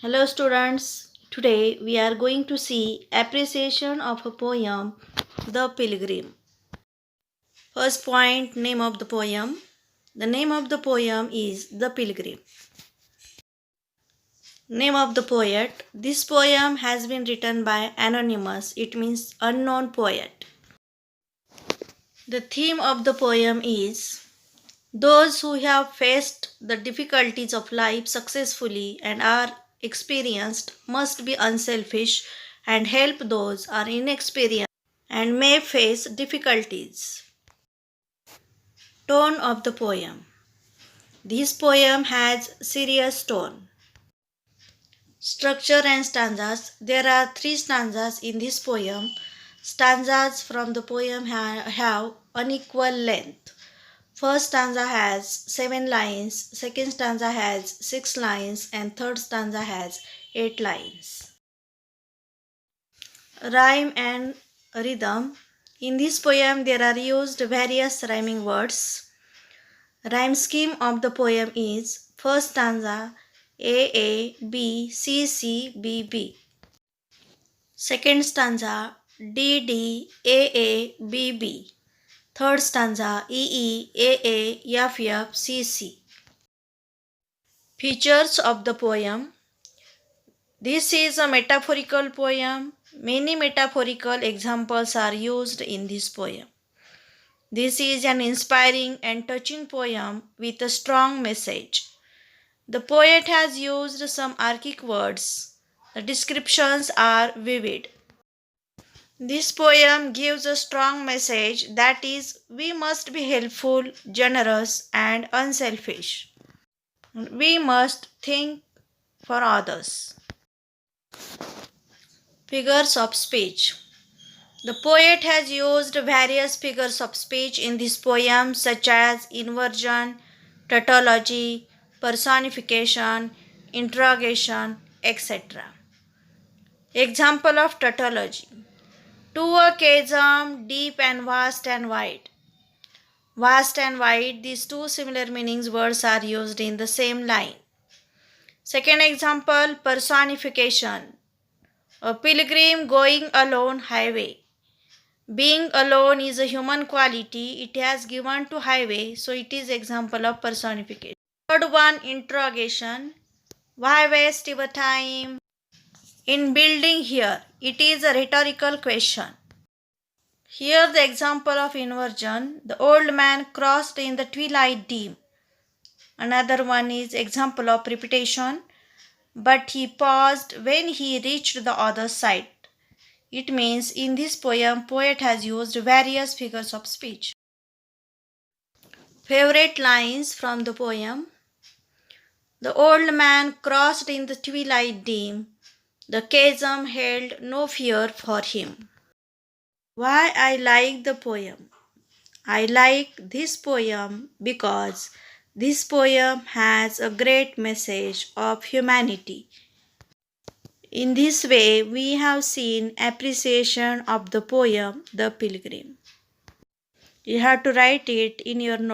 Hello students, today we are going to see appreciation of a poem, The Pilgrim. First point, name of the poem. The name of the poem is The Pilgrim. Name of the poet. This poem has been written by anonymous, it means unknown poet. The theme of the poem is those who have faced the difficulties of life successfully and are experienced must be unselfish and help those are inexperienced and may face difficulties. Tone of the poem. This poem has serious tone. Structure and stanzas. There are 3 stanzas in this poem. Stanzas from the poem have unequal length. First stanza has 7 lines, second stanza has 6 lines, and third stanza has 8 lines. Rhyme and rhythm. In this poem, there are used various rhyming words. Rhyme scheme of the poem is first stanza A, B, C, B, B. Second stanza D, A, B, B. Third stanza E, A, F, C. Features of the poem. This is a metaphorical poem. Many metaphorical examples are used in this poem. This is an inspiring and touching poem with a strong message. The poet has used some archaic words. The descriptions are vivid. This poem gives a strong message, that is, we must be helpful, generous, and unselfish. We must think for others. Figures of speech. The poet has used various figures of speech in this poem, such as inversion, tautology, personification, interrogation, etc. Example of tautology. To a chasm, deep and vast and wide. Vast and wide, these two similar meanings words are used in the same line. Second example, personification. A pilgrim going alone highway. Being alone is a human quality. It has given to highway, so it is example of personification. Third one, interrogation. Why waste your time in building here? It is a rhetorical question. Here the example of inversion. The old man crossed in the twilight dim. Another one is example of repetition. But he paused when he reached the other side. It means in this poem, poet has used various figures of speech. Favorite lines from the poem. The old man crossed in the twilight dim. The chasm held no fear for him. Why I like the poem? I like this poem because this poem has a great message of humanity. In this way, we have seen appreciation of the poem The Pilgrim. You have to write it in your notes.